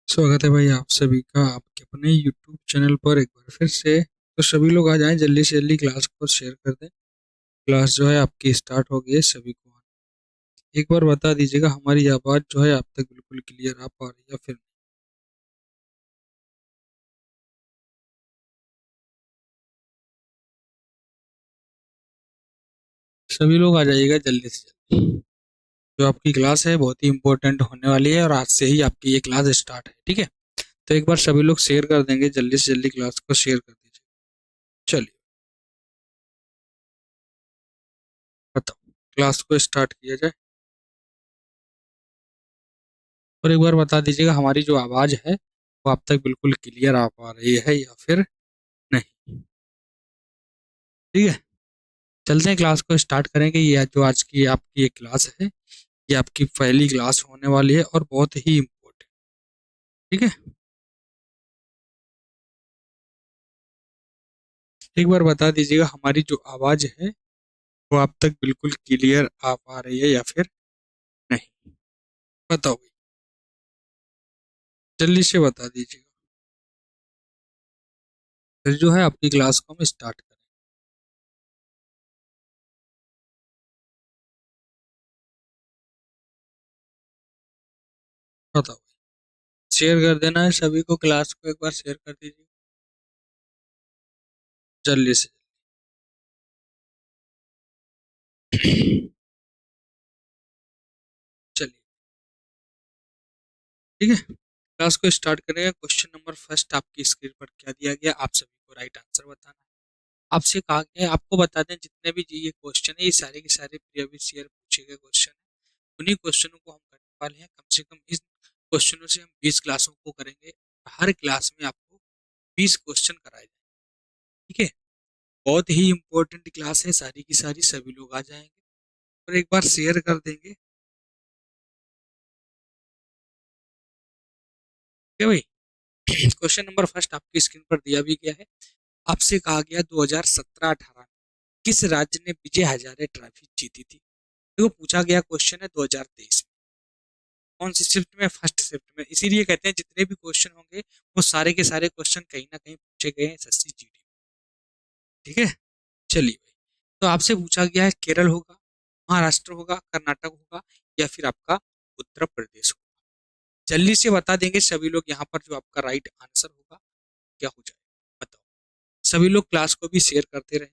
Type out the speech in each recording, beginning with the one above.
स्वागत है भाई आप सभी का आपके अपने YouTube चैनल पर एक बार फिर से। तो सभी लोग आ जाएं, जल्दी से जल्दी क्लास को शेयर कर दें। क्लास जो है आपकी स्टार्ट हो गई है, सभी को एक बार बता दीजिएगा हमारी आवाज़ जो है आप तक बिल्कुल क्लियर आ पा रही है या फिर नहीं। सभी लोग आ जाइएगा जल्दी से जल्दी। जो आपकी क्लास है बहुत ही इंपॉर्टेंट होने वाली है और आज से ही आपकी ये क्लास स्टार्ट है, ठीक है। तो एक बार सभी लोग शेयर कर देंगे, जल्दी से जल्दी क्लास को शेयर कर दीजिए। चलिए बताओ, क्लास को स्टार्ट किया जाए। और एक बार बता दीजिएगा हमारी जो आवाज़ है वो आप तक बिल्कुल क्लियर आ पा रही है या फिर नहीं। ठीक है, चलते हैं क्लास को स्टार्ट करेंगे। ये जो आज की आपकी ये क्लास है, ये आपकी पहली क्लास होने वाली है और बहुत ही इम्पोर्टेंट। ठीक है, एक बार बता दीजिएगा हमारी जो आवाज़ है वो आप तक बिल्कुल क्लियर आ पा रही है या फिर नहीं। बताओ भाई, जल्दी से बता दीजिएगा, फिर जो है आपकी क्लास को हम स्टार्ट करें। बताओ, शेयर कर देना है सभी को, क्लास को एक बार शेयर कर दीजिए जल्दी से। चलिए, ठीक है, क्लास को स्टार्ट करेंगे। क्वेश्चन नंबर फर्स्ट आपकी स्क्रीन पर क्या दिया गया, आप सभी को राइट आंसर बताना है। आपसे कहा गया है, आपको बता दें जितने भी ये क्वेश्चन है ये सारे के सारे प्रीवियस ईयर पूछे गए क्वेश्चन है। उन्हीं क्वेश्चनों को हम करने वाले हैं। कम से कम इस क्वेश्चनों से हम 20 क्लासों को करेंगे। हर क्लास में आपको 20 क्वेश्चन कराए जाएंगे। ठीक है, बहुत ही इंपॉर्टेंट क्लास है, सारी की सारी सभी लोग आ जाएंगे और एक बार शेयर कर देंगे। ठीक है भाई, क्वेश्चन नंबर फर्स्ट आपकी स्क्रीन पर दिया भी गया है। आपसे कहा गया 2017-18 में किस राज्य ने विजय हजारे ट्रॉफी जीती थी। देखो पूछा गया क्वेश्चन है 2023 में, कौन सी शिफ्ट में, फर्स्ट शिफ्ट में। इसीलिए कहते हैं जितने भी क्वेश्चन होंगे वो सारे के सारे क्वेश्चन कहीं ना कहीं पूछे गए हैं एसएससी जीडी। ठीक है, चलिए भाई, तो आपसे पूछा गया है केरल होगा, महाराष्ट्र होगा, कर्नाटक होगा या फिर आपका उत्तर प्रदेश होगा। जल्दी से बता देंगे सभी लोग यहाँ पर जो आपका राइट आंसर होगा क्या हो जाएगा, बताओ। सभी लोग क्लास को भी शेयर करते रहे।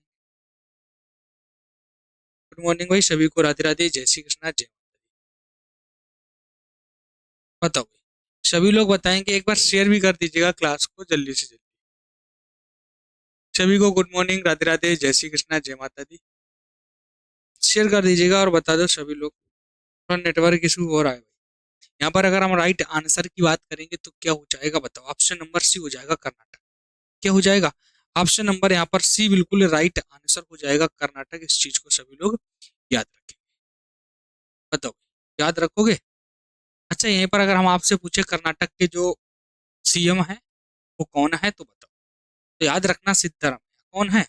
गुड मॉर्निंग भाई सभी को, राधे राधे, जय श्री कृष्णा, जय माता दी। बताओ भाई, सभी लोग बताएंगे, एक बार शेयर भी कर दीजिएगा क्लास को जल्दी से जल्दी। सभी को गुड मॉर्निंग, राधे राधे, जय श्री कृष्णा, जय माता दी। शेयर कर दीजिएगा और बता दो सभी लोग। थोड़ा नेटवर्क इशू हो रहा है भाई। यहाँ पर अगर हम राइट आंसर की बात करेंगे तो क्या हो जाएगा, बताओ। ऑप्शन नंबर सी हो जाएगा, कर्नाटक। क्या हो जाएगा, ऑप्शन नंबर यहाँ पर सी बिल्कुल राइट आंसर हो जाएगा, कर्नाटक। इस चीज को सभी लोग याद रखें। बताओ, याद रखोगे। अच्छा, यहीं पर अगर हम आपसे पूछे कर्नाटक के जो सीएम है वो कौन है तो बताओ। तो याद रखना, सिद्धरामैया कौन है।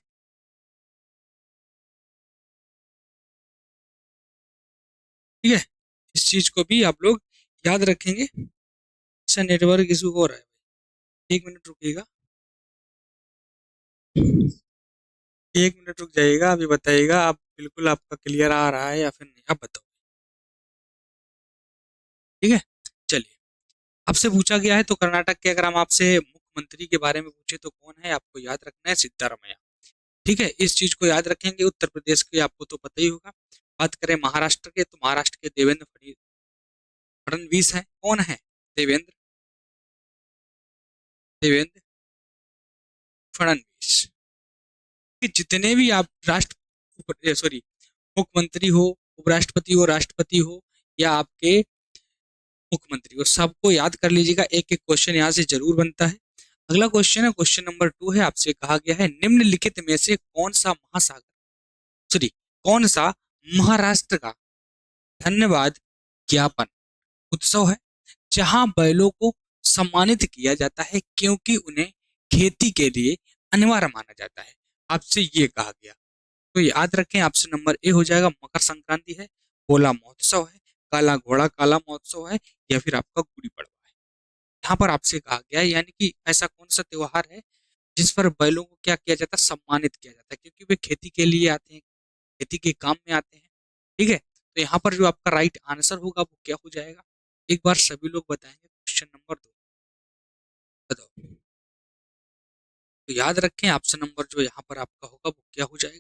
ठीक है, इस चीज को भी आप लोग याद रखेंगे। अच्छा, नेटवर्क इशू हो रहा है, 1 मिनट रुकिएगा। 1 मिनट रुक जाइएगा, अभी बताइएगा आप बिल्कुल आपका क्लियर आ रहा है या फिर नहीं, आप बताओ। ठीक है, चलिए, आपसे पूछा गया है तो कर्नाटक के अगर हम आपसे मुख्यमंत्री के बारे में पूछे तो कौन है, आपको याद रखना है, सिद्धारमैया। ठीक है, इस चीज को याद रखेंगे। उत्तर प्रदेश के आपको तो पता ही होगा। बात करें महाराष्ट्र के तो महाराष्ट्र के देवेंद्र फडणवीस है। कौन है, देवेंद्र देवेंद्र फडणवीस। कि जितने भी आप राष्ट्र सॉरी मुख्यमंत्री हो, उपराष्ट्रपति हो, राष्ट्रपति हो या आपके मुख्यमंत्री हो, सबको याद कर लीजिएगा। एक एक क्वेश्चन यहाँ से जरूर बनता है। अगला क्वेश्चन है, क्वेश्चन नंबर 2 है। आपसे कहा गया है निम्नलिखित में से कौन सा महासागर सॉरी कौन सा महाराष्ट्र का धन्यवाद ज्ञापन उत्सव है जहां बैलों को सम्मानित किया जाता है क्योंकि उन्हें खेती के लिए अनिवार्य माना जाता है। आपसे ये कहा गया, तो याद रखें ऑप्शन नंबर ए हो जाएगा, मकर संक्रांति है। पोला महोत्सव है, काला घोड़ा काला महोत्सव है, या फिर आपका गुड़ी पड़वा है। यहाँ पर आपसे कहा गया है यानी कि ऐसा कौन सा त्योहार है जिस पर बैलों को क्या किया जाता है, सम्मानित किया जाता है, क्योंकि वे खेती के लिए आते हैं, खेती के काम में आते हैं। ठीक है, तो यहाँ पर जो आपका राइट आंसर होगा वो क्या हो जाएगा, एक बार सभी लोग बताएंगे। क्वेश्चन नंबर 2 बताओ। तो याद रखें ऑप्शन नंबर जो यहाँ पर आपका होगा वो क्या हो जाएगा,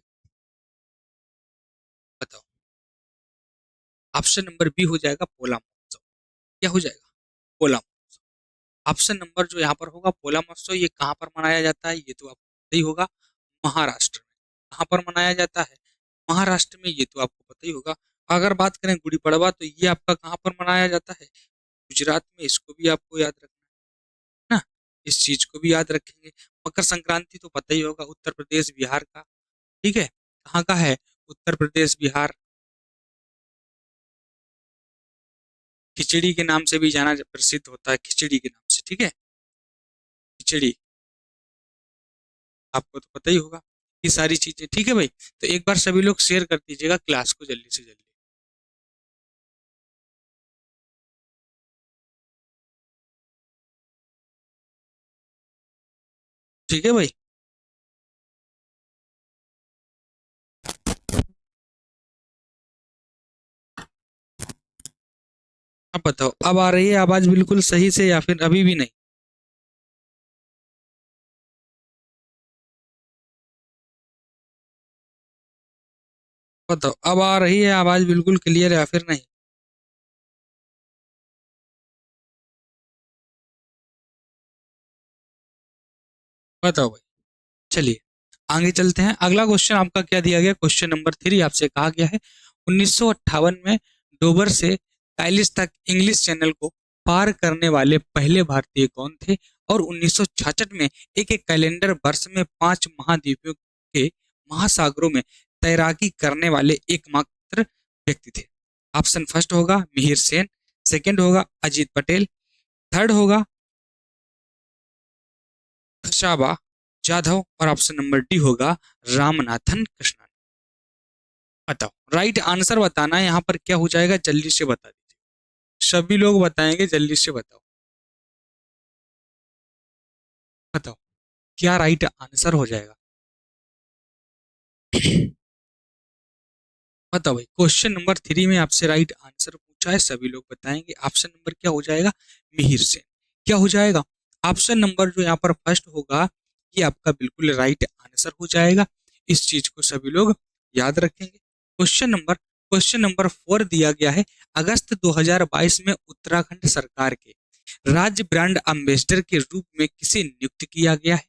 बताओ। ऑप्शन नंबर बी हो जाएगा पोला महोत्सव। क्या हो जाएगा, पोला महोत्सव। ऑप्शन नंबर जो यहाँ पर होगा पोला महोत्सव, ये कहाँ पर मनाया जाता है, ये तो आपको पता ही होगा, महाराष्ट्र में। कहाँ पर मनाया जाता है, महाराष्ट्र में, ये तो आपको पता ही होगा। अगर बात करें गुड़ी पड़वा, तो ये आपका कहाँ पर मनाया जाता है, गुजरात में। इसको भी आपको याद रखना है ना, इस चीज को भी याद रखेंगे। मकर संक्रांति तो पता ही होगा, उत्तर प्रदेश बिहार का। ठीक है, कहाँ का है, उत्तर प्रदेश बिहार। खिचड़ी के नाम से भी जाना प्रसिद्ध होता है, खिचड़ी के नाम से। ठीक है, खिचड़ी, आपको तो पता ही होगा ये सारी चीजें। ठीक है भाई, तो एक बार सभी लोग शेयर कर दीजिएगा क्लास को जल्दी से जल्दी। ठीक है भाई, अब बताओ, अब आ रही है आवाज बिल्कुल सही से या फिर अभी भी नहीं। बताओ, अब आ रही है आवाज बिल्कुल क्लियर या फिर नहीं। बताओ भाई, चलिए आगे चलते हैं। अगला क्वेश्चन आपका क्या दिया गया, क्वेश्चन नंबर 3 आपसे कहा गया है 1958 में डोबर से कायलिस तक इंग्लिश चैनल को पार करने वाले पहले भारतीय कौन थे, और 1966 में एक एक कैलेंडर वर्ष में 5 महाद्वीपों के महासागरों में तैराकी करने वाले एकमात्र व्यक्ति थे। ऑप्शन फर्स्ट होगा मिहिर सेन, सेकंड होगा अजीत पटेल, थर्ड होगा शाबा जाधव, और ऑप्शन नंबर डी होगा रामनाथन कृष्णन। बताओ, राइट आंसर बताना है यहाँ पर, क्या हो जाएगा जल्दी से बता दीजिए। सभी लोग बताएंगे, जल्दी से बताओ। बताओ, क्या राइट आंसर हो जाएगा। बताओ भाई, क्वेश्चन नंबर 3 में आपसे राइट आंसर पूछा है, सभी लोग बताएंगे। ऑप्शन नंबर क्या हो जाएगा, मिहिर सेन। क्या हो जाएगा, ऑप्शन नंबर जो यहाँ पर फर्स्ट होगा ये आपका बिल्कुल राइट आंसर हो जाएगा। इस चीज को सभी लोग याद रखेंगे। क्वेश्चन नंबर 4 दिया गया है, अगस्त 2022 में उत्तराखंड सरकार के राज्य ब्रांड एम्बेसडर के रूप में किसे नियुक्त किया गया है,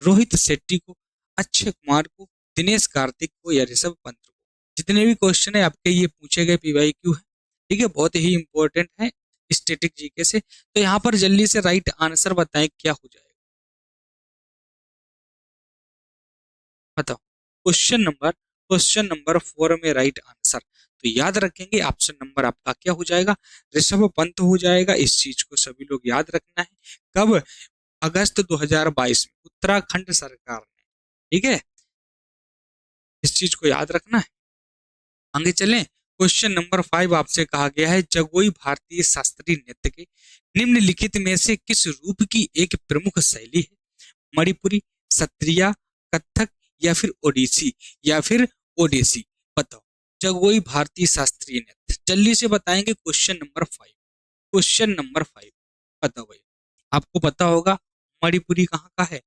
रोहित शेट्टी को, अक्षय कुमार को, दिनेश कार्तिक को, या ऋषभ पंत को। जितने भी क्वेश्चन है आपके ये पूछे गए पीवाईक्यू है। ठीक है, बहुत ही इंपॉर्टेंट है स्टैटिक जीके से। तो यहाँ पर जल्दी से राइट आंसर बताएं क्या हो जाएगा, बताओ। क्वेश्चन नंबर 4 में राइट आंसर तो याद रखेंगे, ऑप्शन नंबर आपका क्या हो जाएगा, ऋषभ पंत हो जाएगा। इस चीज को सभी लोग याद रखना है। कब, अगस्त 2022 में उत्तराखंड सरकार ने। ठीक है, इस चीज को याद रखना है। आगे चलें, क्वेश्चन नंबर 5 आपसे कहा गया है, जगोई भारतीय शास्त्रीय नृत्य के निम्नलिखित में से किस रूप की एक प्रमुख शैली है, मणिपुरी, सत्रिया, कथक, या फिर ओडिसी, या फिर ओडिसी। बताओ, जगोई भारतीय शास्त्रीय नृत्य, जल्दी से बताएंगे। क्वेश्चन नंबर 5 बताओ भाई, आपको पता होगा मणिपुरी कहाँ का है,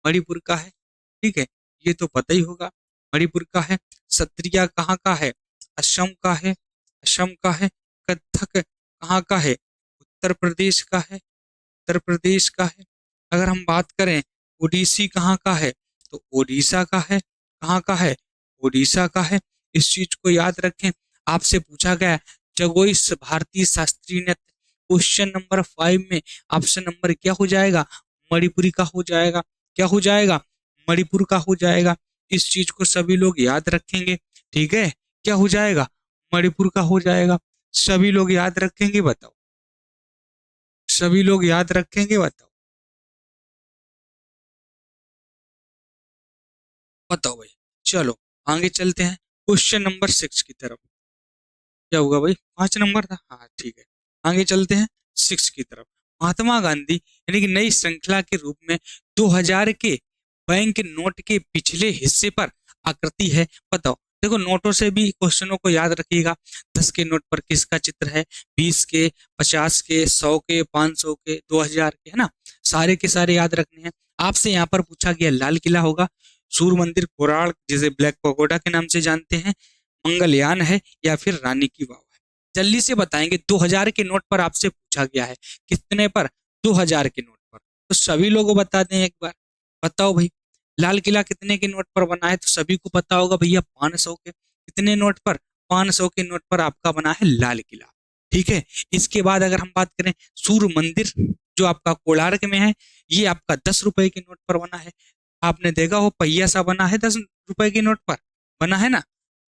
मणिपुर का है। ठीक है, ये तो पता ही होगा मणिपुर का है। सत्रिया कहाँ का है, असम का है, असम का है। कथक कहाँ का है, उत्तर प्रदेश का है, उत्तर प्रदेश का है। अगर हम बात करें ओडिसी कहाँ का है, तो ओडिशा का है। कहाँ का है, ओडिशा का है। इस चीज को याद रखें। आपसे पूछा गया जगोई भारतीय शास्त्रीय नृत्य, क्वेश्चन नंबर 5 में ऑप्शन नंबर क्या हो जाएगा, मणिपुरी का हो जाएगा। क्या हो जाएगा, मणिपुर का हो जाएगा। इस चीज को सभी लोग याद रखेंगे। ठीक है, क्या हो जाएगा, मणिपुर का हो जाएगा। सभी लोग याद रखेंगे, बताओ। सभी लोग याद रखेंगे, बताओ। बताओ भाई, चलो आगे चलते हैं क्वेश्चन नंबर 6 की तरफ। क्या होगा भाई, 5 नंबर था, हाँ ठीक है। आगे चलते हैं 6 की तरफ। महात्मा गांधी यानी कि नई श्रृंखला के रूप में 2000 के बैंक नोट के पिछले हिस्से पर आकृति है, बताओ। देखो नोटों से भी क्वेश्चनों को याद रखिएगा। 10 के नोट पर किसका चित्र है, 20 के, 50 के, 100 के, 500 के, 2000 के, है ना। सारे के सारे याद रखने हैं। आपसे यहाँ पर पूछा गया लाल किला होगा, सूर्य मंदिर कोणार्क जिसे ब्लैक पगोडा के नाम से जानते हैं, मंगलयान है, या फिर रानी की वाव है। जल्दी से बताएंगे। 2000 के नोट पर आपसे पूछा गया है, कितने पर, 2000 के नोट पर। तो सभी लोगों बता दें एक बार, बताओ भाई। लाल किला कितने के नोट पर बना है, तो सभी को पता होगा भैया 500 के। कितने नोट पर, 500 के नोट पर आपका बना है लाल किला। ठीक है। इसके बाद अगर हम बात करें सूर्य मंदिर, जो आपका कोणार्क में है, ये आपका 10 रुपए के नोट पर बना है। आपने देखा हो पहिया सा बना है 10 रुपए के नोट पर, बना है ना।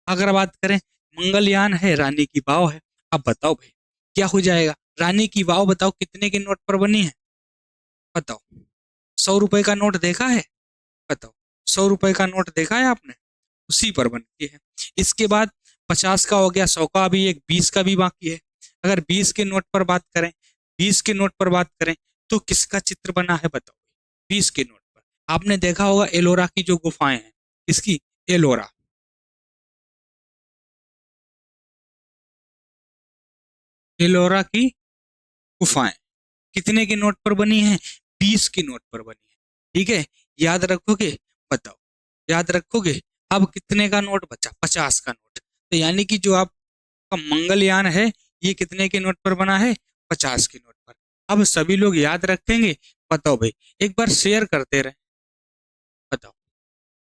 अगर बात करें मंगलयान है, रानी की वाव है। अब बताओ भाई क्या हो जाएगा। रानी की वाव बताओ कितने के नोट पर बनी है, बताओ। 100 रुपए का नोट देखा है, बताओ। 100 रुपए का नोट देखा है आपने, उसी पर बनती है। इसके बाद 50 का हो गया, 100 का अभी एक 20 का भी बाकी है। अगर 20 के नोट पर बात करें, 20 के नोट पर बात करें तो किसका चित्र बना है, बताओ। 20 के नोट पर आपने देखा होगा एलोरा की जो गुफाएं हैं, इसकी, एलोरा, एलोरा की गुफाएं कितने के नोट पर बनी है, 20 के नोट पर बनी है। ठीक है, याद रखोगे, बताओ, याद रखोगे। अब कितने का नोट बचा, 50 का नोट। तो यानी कि जो आपका मंगलयान है, ये कितने के नोट पर बना है, 50 के नोट पर। अब सभी लोग याद रखेंगे, बताओ भाई। एक बार शेयर करते रहे, बताओ,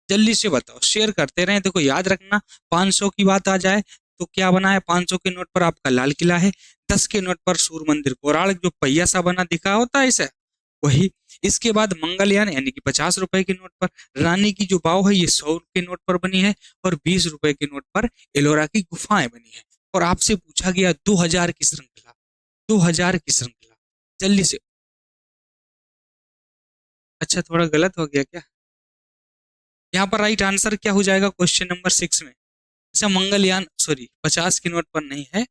जल्दी से बताओ, शेयर करते रहें। देखो याद रखना, 500 की बात आ जाए तो क्या बना है, 500 के नोट पर आपका लाल किला है। 10 के नोट पर सूर्य मंदिर कोणार्क जो पहिया सा बना दिखा होता है इसे, वही। इसके बाद मंगलयान यानी कि 50 रुपए के नोट पर, रानी की जो वाव है ये 100 के नोट पर बनी है, और 20 रुपए के नोट पर एलोरा की गुफाएं बनी है। और आपसे पूछा गया 2000 की श्रृंखला, 2000 की श्रृंखला, जल्दी से। अच्छा थोड़ा गलत हो गया क्या, यहाँ पर राइट आंसर क्या हो जाएगा क्वेश्चन नंबर 6 में। अच्छा मंगलयान, सॉरी, 50 के नोट पर नहीं है,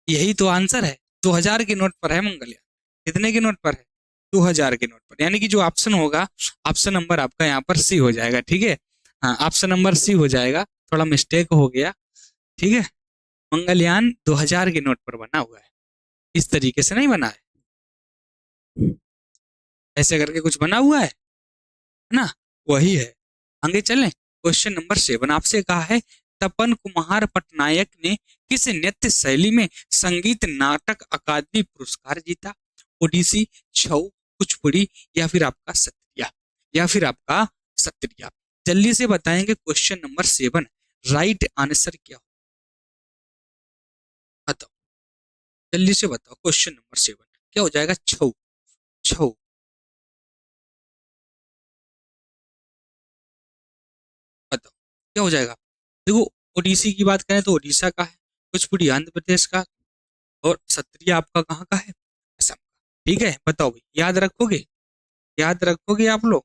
यही तो आंसर है। 2000 के नोट पर है मंगलयान। कितने के नोट पर है, 2000 के नोट पर। यानी कि जो ऑप्शन होगा, ऑप्शन नंबर आपका यहाँ पर सी हो जाएगा। ठीक है, हाँ ऑप्शन नंबर सी हो जाएगा, थोड़ा मिस्टेक हो गया। ठीक है, मंगलयान 2000 के नोट पर बना हुआ है, इस तरीके से नहीं बना है, ऐसे करके कुछ बना हुआ है ना, वही है। आगे चलें, क्वेश्चन नंबर 7 आपसे कहा है, तपन कुमार पटनायक ने किस नृत्य शैली में संगीत नाटक अकादमी पुरस्कार जीता, ओडिसी, छऊ, कुचिपुड़ी, या फिर आपका सत्रिया, या फिर आपका सत्रिया। जल्दी से बताएंगे क्वेश्चन नंबर 7, राइट आंसर क्या हो, बताओ, जल्दी से बताओ। क्वेश्चन नंबर 7 क्या हो जाएगा, छऊ, छऊ, बताओ क्या हो जाएगा। देखो ओडिसी की बात करें तो ओडिशा का है, कुचिपुड़ी आंध्र प्रदेश का, और सत्रिया आपका कहाँ का है, असम का। ठीक है, बताओ भाई, याद रखोगे, याद रखोगे आप लोग,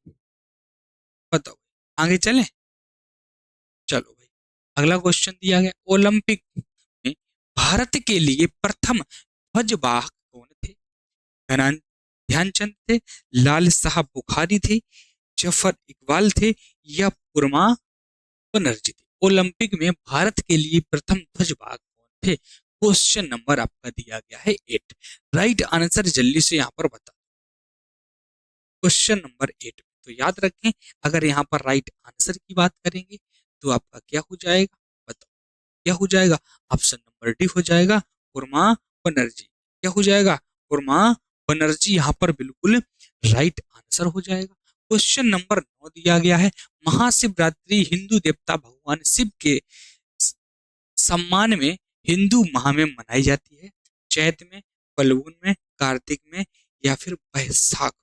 बताओ। आगे चलें, चलो भाई। अगला क्वेश्चन दिया गया, ओलंपिक में भारत के लिए प्रथम ध्वजवाहक कौन थे, ध्यान ध्यानचंद थे, लाल साहब बुखारी थे, जफर इकबाल थे, या पुरमा बनर्जी थी। ओलंपिक में भारत के लिए प्रथम ध्वजवाहक कौन थे, क्वेश्चन नंबर आपका दिया गया है 8। राइट आंसर जल्दी से यहाँ पर बता, क्वेश्चन नंबर 8। तो याद रखें, अगर यहाँ पर राइट आंसर की बात करेंगे तो आपका क्या हो जाएगा, बताओ क्या हो जाएगा। ऑप्शन नंबर डी हो जाएगा, पुरमा बनर्जी। क्या हो जाएगा, पुरमा बनर्जी, यहाँ पर बिल्कुल राइट आंसर हो जाएगा। क्वेश्चन नंबर 9 दिया गया है, महाशिवरात्रि हिंदू देवता भगवान शिव के सम्मान में हिंदू माह में मनाई जाती है, चैत में, फल्गुन में, कार्तिक में, या फिर बैसाख।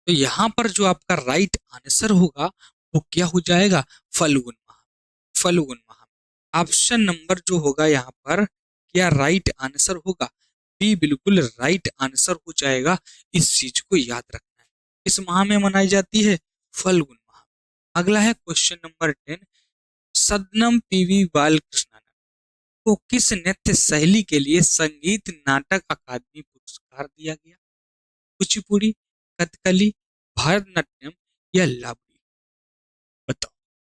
तो यहाँ पर जो आपका राइट आंसर होगा वो क्या हो जाएगा, फल्गुन माह, फल्गुन माह। ऑप्शन नंबर जो होगा यहाँ पर, क्या राइट आंसर होगा, बी बिल्कुल राइट आंसर हो जाएगा। इस चीज को याद रखना है, इस माह में मनाई जाती है, फल्गुन माह। अगला है क्वेश्चन नंबर 10, सदनम पीवी बालकृष्णन को किस नृत्य शैली के लिए संगीत नाटक अकादमी पुरस्कार दिया गया? कुचिपुड़ी, कथकली, भरतनाट्यम या लावणी? बताओ,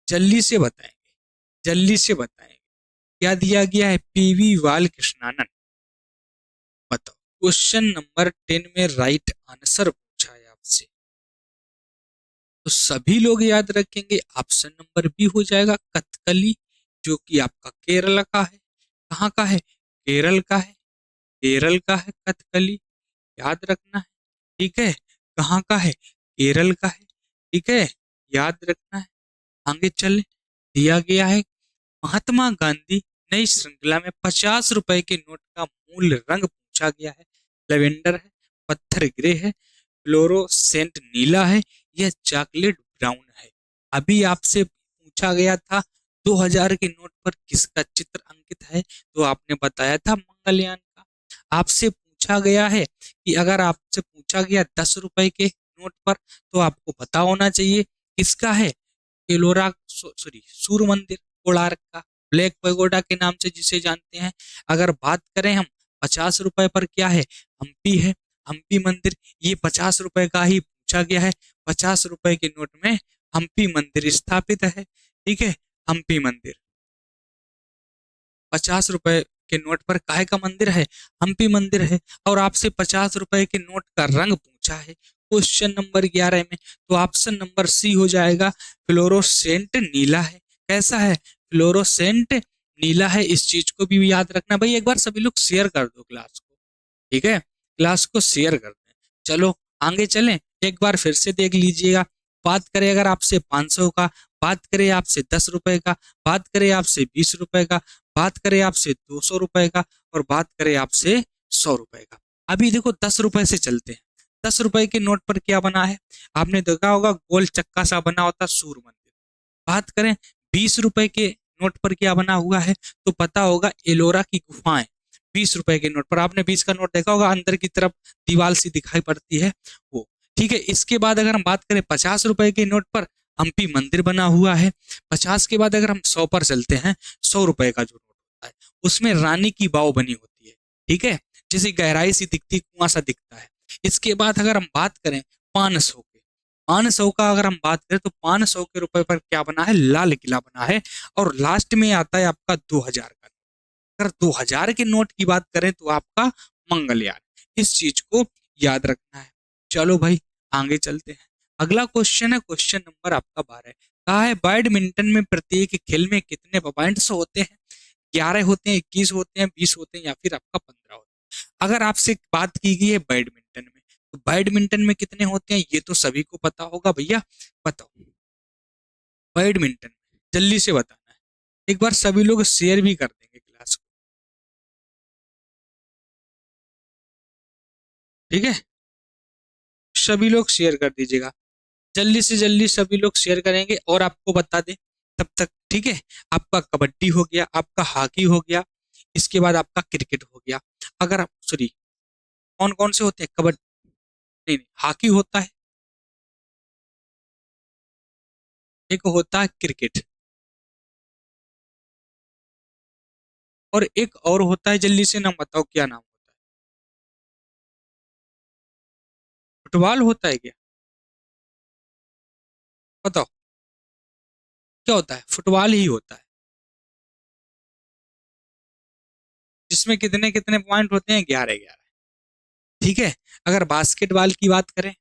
जल्दी से बताएंगे, जल्दी से बताएंगे। क्या दिया गया है? पीवी बालकृष्णन। बताओ, क्वेश्चन नंबर 10 में राइट आंसर पूछा है आपसे, तो सभी लोग याद रखेंगे। ऑप्शन नंबर बी हो जाएगा कथकली, जो कि आपका केरल का है। कहाँ का है? केरल का है। केरल का है कथकली, याद रखना है। ठीक है, कहाँ का है? केरल का है। ठीक है, याद रखना है। आगे चले, दिया गया है महात्मा गांधी नई श्रृंखला में 50 रुपए के नोट का मूल रंग पूछा गया है। लेवेंडर है, पत्थर ग्रे है, फ्लोरोसेंट नीला है या चॉकलेट ब्राउन है? अभी आपसे पूछा गया था 2000 के नोट पर किसका चित्र अंकित है, तो आपने बताया था मंगलयान का। आपसे पूछा गया है कि अगर आपसे पूछा गया 10 रुपए के नोट पर, तो आपको पता होना चाहिए किसका है। एलोरा सॉरी सूर्य मंदिर कोणार्क का, ब्लैक पैगोडा के नाम से जिसे जानते हैं। अगर बात करें हम 50 रुपए पर, क्या है? हम्पी है, हम्पी मंदिर। ये 50 रुपए का ही पूछा गया है। 50 रुपए के नोट में हम्पी मंदिर स्थापित है। ठीक है, हम्पी मंदिर 50 रुपए के नोट पर काहे का मंदिर है? हम्पी मंदिर है। और आपसे 50 रुपए के नोट का रंग पूछा है क्वेश्चन नंबर 11 में, तो ऑप्शन नंबर सी हो जाएगा फ्लोरोसेंट नीला है। कैसा है? फ्लोरोसेंट नीला है। इस चीज को भी याद रखना भाई। एक बार सभी लोग शेयर कर दो क्लास को। ठीक है, क्लास को शेयर कर दें। चलो आगे चलें, एक बार फिर से देख लीजिएगा। बात करें अगर आपसे 500 का, बात करें आपसे 10 रुपए का, बात करें आपसे 20 रुपए का, बात करें आपसे 200 रुपए का, और बात करें आपसे 100 रुपए का। अभी देखो 10 रुपए से चलते हैं। 10 रुपए के नोट पर क्या बना है? आपने देखा होगा गोल चक्का सा बना होता सूर्य मंदिर। बात करें 20 रुपए के नोट पर क्या बना हुआ है, तो पता होगा एलोरा की गुफाएं। 20 रुपए के नोट पर आपने 20 का नोट देखा होगा, अंदर की तरफ दीवार सी दिखाई पड़ती है वो। ठीक है, इसके बाद अगर हम बात करें 50 रुपए के नोट पर, हम्पी मंदिर बना हुआ है। 50 के बाद अगर हम 100 पर चलते हैं, 100 रुपए का जो नोट होता है उसमें रानी की वाव बनी होती है। ठीक है, जैसे गहराई सी दिखती, कुआं सा दिखता है। इसके बाद अगर हम बात करें 500 के, 500 का अगर हम बात करें, तो 500 के रुपए पर क्या बना है? लाल किला बना है। और लास्ट में आता है आपका 2000 का। अगर 2000 के नोट की बात करें, तो आपका मंगलयान। इस चीज को याद रखना है। चलो भाई आगे चलते हैं। अगला क्वेश्चन है क्वेश्चन नंबर आपका 12। कहा है बैडमिंटन में प्रत्येक खेल में कितने पॉइंट्स होते हैं? 11 होते हैं, 21 होते हैं, 20 होते हैं, या फिर आपका 15 होते हैं? अगर आपसे बात की गई है बैडमिंटन में, तो बैडमिंटन में कितने होते हैं ये तो सभी को पता होगा भैया। बताओ, बैडमिंटन जल्दी से बताना है। एक बार सभी लोग शेयर भी कर देंगे क्लास को। ठीक है, सभी लोग शेयर कर दीजिएगा। जल्दी से जल्दी सभी लोग शेयर करेंगे और आपको बता दें तब तक। ठीक है, आपका कबड्डी हो गया, आपका हॉकी हो गया, इसके बाद आपका क्रिकेट हो गया। अगर आप सॉरी, कौन कौन से होते हैं? कबड्डी नहीं, नहीं, हॉकी होता है, एक होता है क्रिकेट, और एक और होता है, जल्दी से नाम बताओ क्या नाम होता है? फुटबॉल होता है क्या? बताओ, क्या होता है? फुटबॉल ही होता है, जिसमें कितने कितने पॉइंट होते हैं? 11 11। ठीक है, अगर बास्केटबॉल की बात करें,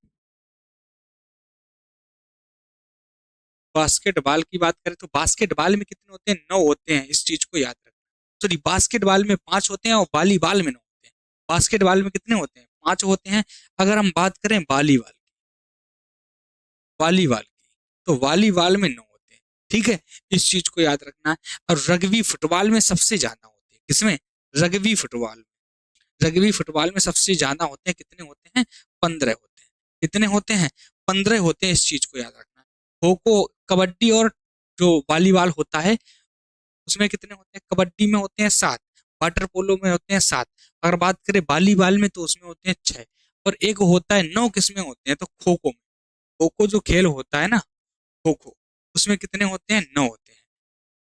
बास्केटबॉल की बात करें तो बास्केटबॉल में कितने होते हैं? 9 होते हैं। इस चीज को याद रखना। सॉरी, बास्केटबॉल में 5 होते हैं और वॉलीबॉल में 9 होते हैं। बास्केटबॉल में कितने होते हैं? 5 होते हैं। अगर हम बात करें वॉलीबॉल, वॉलीबॉल की, तो वॉलीबॉल में 9 होते हैं। ठीक है, इस चीज को याद रखना है। और रग्बी फुटबॉल में सबसे ज्यादा होते हैं। किसमें? रग्बी फुटबॉल में। रग्बी फुटबॉल में सबसे ज्यादा होते हैं। कितने होते हैं? 15 होते हैं। कितने होते हैं? 15 होते हैं। इस चीज को याद रखना। खो खो, कबड्डी और जो वॉलीबॉल होता है उसमें कितने होते हैं? कबड्डी में होते हैं 7, वाटर पोलो में होते हैं 7। अगर बात करें वॉलीबॉल में, तो उसमें होते हैं 6, और एक होता है 9। किसमें होते हैं? तो खो खो में। खो खो जो खेल होता है ना, खो खो, उसमें कितने होते हैं? 9 होते हैं।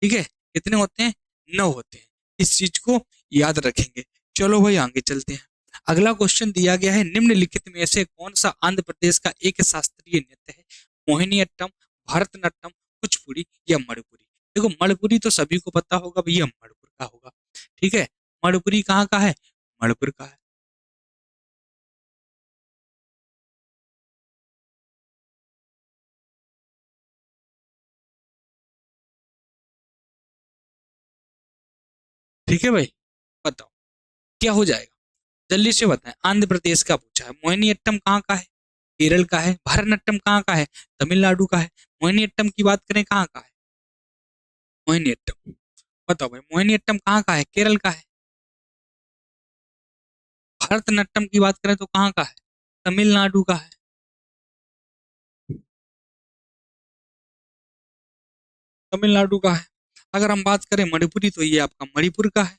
ठीक है, कितने होते हैं? 9 होते हैं। इस चीज को याद रखेंगे। चलो भाई आगे चलते हैं। अगला क्वेश्चन दिया गया है, निम्नलिखित में से कौन सा आंध्र प्रदेश का एक शास्त्रीय नृत्य है? मोहिनीअट्टम, भरतनाट्यम, कुचिपुड़ी या मणिपुरी? देखो मणिपुरी तो सभी को पता होगा भैया, मणिपुर का होगा। ठीक है, मणिपुरी कहाँ का है? मणिपुर का है। ठीक है भाई, बताओ क्या हो जाएगा? जल्दी से बताएं। आंध्र प्रदेश का पूछा है। मोहिनीअट्टम कहाँ का है? केरल का है। भरतनाट्यम कहाँ का है? तमिलनाडु का है। मोहिनीअट्टम की बात करें कहाँ का है? मोहिनीअट्टम, बताओ भाई मोहिनीअट्टम कहाँ का है? केरल का है। भरतनाट्यम की बात करें तो कहाँ का है? तमिलनाडु का है। तमिलनाडु का है। अगर हम बात करें मणिपुरी तो ये आपका मणिपुर का है।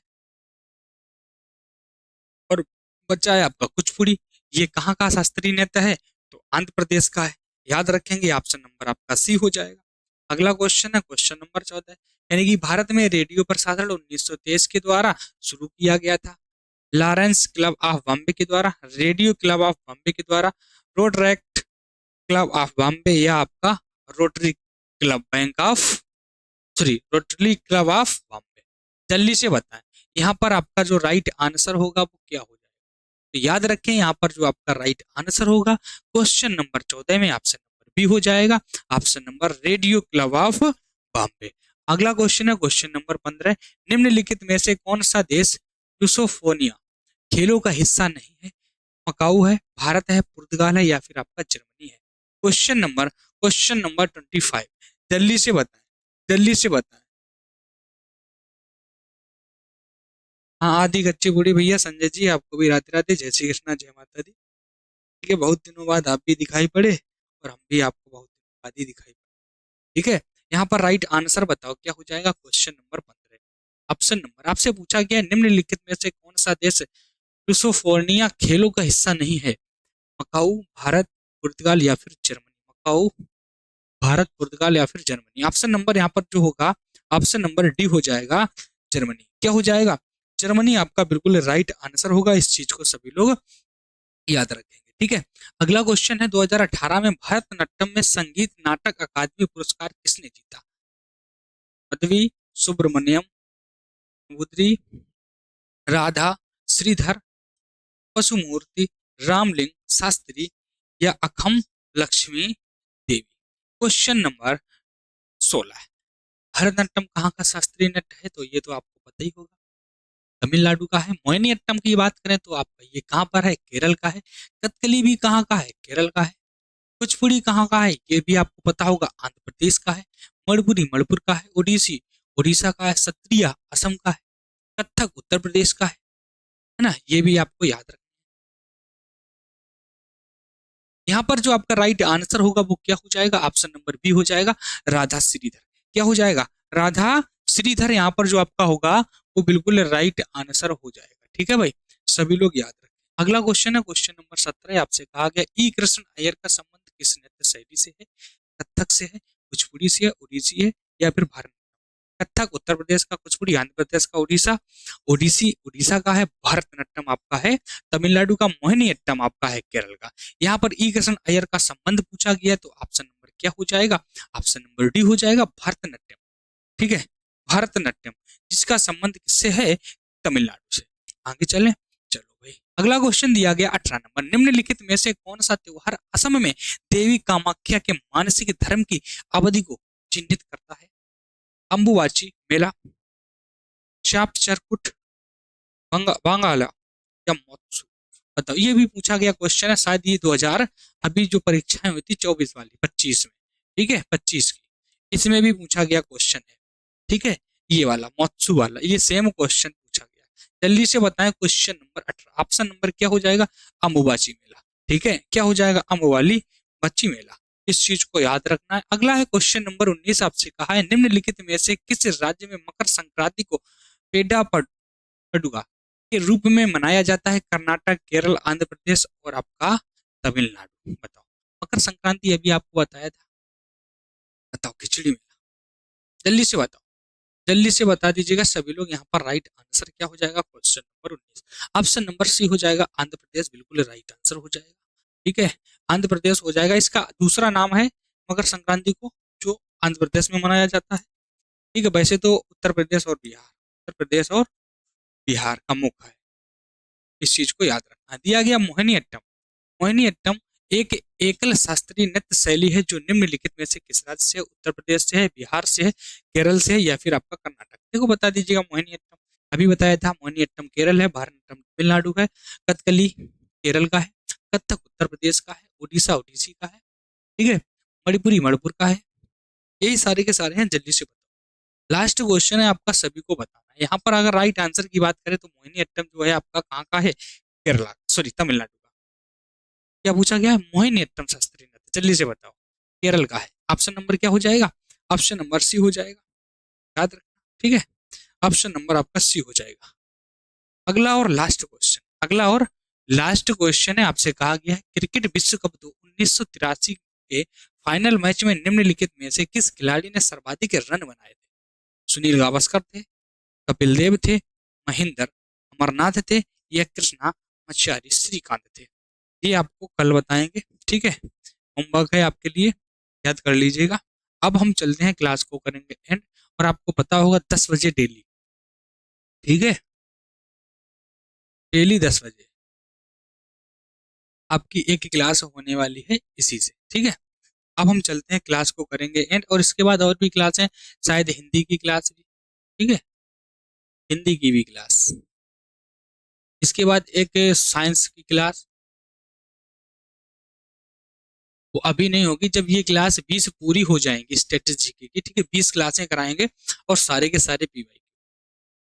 और बचा है आपका कुचिपुड़ी, ये कहाँ का शास्त्रीय नृत्य है? तो आंध्र प्रदेश का है। याद रखेंगे, ऑप्शन नंबर आपका सी हो जाएगा। अगला क्वेश्चन है क्वेश्चन नंबर 14, यानी कि भारत में रेडियो प्रसारण 1923 के द्वारा शुरू किया गया था। लॉरेंस क्लब ऑफ बॉम्बे के द्वारा, रेडियो क्लब ऑफ बॉम्बे के द्वारा, रोटरैक्ट क्लब ऑफ बॉम्बे, या आपका rotary club bank of, sorry rotary club of Bombay? जल्दी से बताएं, यहाँ पर आपका जो राइट आंसर होगा वो क्या हो जाएगा? तो याद रखें, यहाँ पर जो आपका राइट आंसर होगा क्वेश्चन नंबर 14 में ऑप्शन नंबर बी हो जाएगा। Option number radio club of Bombay. अगला क्वेश्चन है क्वेश्चन नंबर 15, निम्नलिखित में से कौन सा देश यूसोफोनिया खेलों का हिस्सा नहीं है? मकाऊ है, भारत है, पुर्तगाल है, या फिर आपका जर्मनी है? क्वेश्चन नंबर 25, जल्दी से बताएं, जल्दी से बताएं। हाँ, आदि कच्ची बूढ़ी भैया संजय जी, आपको भी राधे राधे, जय श्री कृष्णा, जय माता दी। ठीक है, बहुत दिनों बाद आप भी दिखाई पड़े और हम भी आपको बहुत दिनों बाद ही दिखाई पड़े। ठीक है, यहाँ पर राइट आंसर बताओ क्या हो जाएगा? क्वेश्चन नंबर 15, ऑप्शन नंबर आपसे पूछा गया निम्नलिखित में से कौन सा देश यूसोफोर्निया खेलों का हिस्सा नहीं है? मकाऊ, भारत, पुर्तगाल या फिर जर्मनी? मकाऊ, भारत, पुर्तगाल या फिर जर्मनी? ऑप्शन नंबर यहाँ पर जो होगा, ऑप्शन नंबर डी हो जाएगा, जर्मनी। क्या हो जाएगा? जर्मनी आपका बिल्कुल राइट आंसर होगा। इस चीज को सभी लोग याद रखेंगे। ठीक है, अगला क्वेश्चन है 2018 में भारतनाट्यम में संगीत नाटक अकादमी पुरस्कार किसने जीता? पदवी, सुब्रमण्यम, मुद्री, राधा, श्रीधर, पशुमूर्ति, रामलिंग शास्त्री, या अखम लक्ष्मी देवी? क्वेश्चन नंबर 16, भरतनाट्यम कहाँ का शास्त्रीय नृत्य है? तो ये तो आपको पता ही होगा, तमिलनाडु का है। मोहिनीअट्टम की बात करें तो आपका ये कहाँ पर है? केरल का है। कथकली भी कहाँ का है? केरल का है। कुचिपुड़ी कहाँ का है? ये भी आपको पता होगा, आंध्र प्रदेश का है। मणिपुरी मणिपुर का है। ओडिसी उड़ीसा का है। सत्रिया असम का है। कथक उत्तर प्रदेश का है ना? ये भी आपको याद रखना। यहाँ पर जो आपका राइट आंसर होगा वो क्या हो जाएगा? ऑप्शन नंबर बी हो जाएगा, राधा श्रीधर। क्या हो जाएगा? राधा श्रीधर यहाँ पर जो आपका होगा वो बिल्कुल राइट आंसर हो जाएगा। ठीक है भाई, सभी लोग याद रखें। अगला क्वेश्चन है क्वेश्चन नंबर 17, आपसे कहा गया ई कृष्ण अय्यर का संबंध किस नृत्य शैली से है? कथक से है, कुचिपुड़ी से है, उड़ीसी है, या फिर भारत? कथक उत्तर प्रदेश का, कुचिपुड़ी आंध्र प्रदेश का, उड़ीसा ओडिसी उड़ीसा का है, भारतनाट्यम आपका है तमिलनाडु का, मोहिनीअट्टम आपका है केरल का। यहाँ पर ई कृष्ण अय्यर का संबंध पूछा गया तो ऑप्शन नंबर क्या हो जाएगा? ऑप्शन नंबर डी हो जाएगा, भारतनाट्यम। ठीक है, भारतनाट्यम, जिसका संबंध किससे है? तमिलनाडु से। आगे चलें, चलो भाई अगला क्वेश्चन दिया गया 18 नंबर, निम्नलिखित में से कौन सा त्योहार असम में देवी कामाख्या के मानसिक धर्म की अवधि को चिन्हित करता है? अंबुबाची मेला, चाप चरकुट, बांगाला, या महोत्सव? बताओ, ये भी पूछा गया क्वेश्चन है, शायद ये 2000 अभी जो परीक्षाएं हुई थी 24 वाली 25 में, ठीक है 25 की, इसमें भी पूछा गया क्वेश्चन है। ठीक है, ये वाला महोत्सव वाला ये सेम क्वेश्चन पूछा गया। जल्दी से बताएं क्वेश्चन नंबर 18, ऑप्शन नंबर क्या हो जाएगा? अम्बुबाची मेला। ठीक है, क्या हो जाएगा? अम्बुवाली बच्ची मेला। इस चीज को याद रखना है। अगला है क्वेश्चन नंबर 19, आपसे कहा है निम्नलिखित में से किस राज्य में मकर संक्रांति को पेड्डा पडुगा के रूप में मनाया जाता है? कर्नाटक, केरल, आंध्र प्रदेश, और आपका तमिलनाडु? बताओ, मकर संक्रांति अभी आपको बताया था, बताओ खिचड़ी में, जल्दी से बताओ। जल्दी से बता दीजिएगा सभी लोग। यहाँ पर राइट आंसर क्या हो जाएगा? Question number 19, option number C हो जाएगा आंध्र प्रदेश, बिल्कुल राइट आंसर हो जाएगा। ठीक है, आंध्र प्रदेश हो जाएगा। इसका दूसरा नाम है मकर संक्रांति को, जो आंध्र प्रदेश में मनाया जाता है। ठीक है, वैसे तो उत्तर प्रदेश और बिहार, उत्तर प्रदेश और बिहार का मुख्य है, इस चीज को याद रखना। दिया गया मोहिनी अट्टम। मोहिनी अट्टम एक एकल शास्त्रीय नृत्य शैली है जो निम्नलिखित में से किस राज्य से है? उत्तर प्रदेश से है, बिहार से है, केरल से है, या फिर आपका कर्नाटक। देखो बता दीजिएगा मोहिनी अट्टम। अभी बताया था मोहिनी अट्टम केरल है, भारतनाट्यम तमिलनाडु है, कथकली केरल का है, कथक उत्तर प्रदेश का है, उड़ीसा उड़ीसी का है, ठीक है, मणिपुरी मणिपुर का है। यही सारे के सारे हैं, जल्दी से बताओ। लास्ट क्वेश्चन है आपका, सभी को बताना है। यहाँ पर अगर राइट आंसर की बात करें तो मोहिनी अट्टम जो है आपका कहाँ का है? केरला, सॉरी तमिलनाडु का। क्या पूछा गया है? मोहिनीअट्टम शास्त्रीय नृत्य, जल्दी से बताओ, केरल का है। ऑप्शन नंबर क्या हो जाएगा? ऑप्शन नंबर सी हो जाएगा, याद रखना। ठीक है, ऑप्शन नंबर आपका सी हो जाएगा। अगला और लास्ट क्वेश्चन, अगला और लास्ट क्वेश्चन है, आपसे कहा गया है क्रिकेट विश्व कप 1983 के फाइनल मैच में निम्नलिखित में से किस खिलाड़ी ने सर्वाधिक रन बनाए थे? सुनील गावस्कर थे, कपिल देव थे, महेंद्र अमरनाथ थे, या कृष्णा मचारी श्रीकांत थे? ये आपको कल बताएंगे। ठीक है, होमवर्क है आपके लिए, याद कर लीजिएगा। अब हम चलते हैं, क्लास को करेंगे एंड, और आपको पता होगा 10 बजे डेली, ठीक है, डेली 10 बजे आपकी एक क्लास होने वाली है इसी से। ठीक है, अब हम चलते हैं, क्लास को करेंगे एंड, और इसके बाद और भी क्लास है, शायद हिंदी की क्लास भी। ठीक है, हिंदी की भी क्लास, इसके बाद एक साइंस की क्लास, वो अभी नहीं होगी, जब ये क्लास 20 पूरी हो जाएंगी स्ट्रेटेजी की। ठीक है, 20 क्लासें कराएंगे और सारे के सारे पीवाई।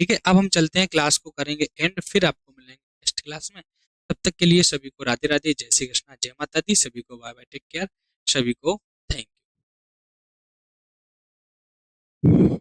ठीक है, अब हम चलते हैं, क्लास को करेंगे एंड, फिर आपको मिलेंगे नेक्स्ट क्लास में। तब तक के लिए सभी को राधे राधे, जय श्री कृष्णा, जय माता दी, सभी को बाय बाय, टेक केयर, सभी को थैंक यू।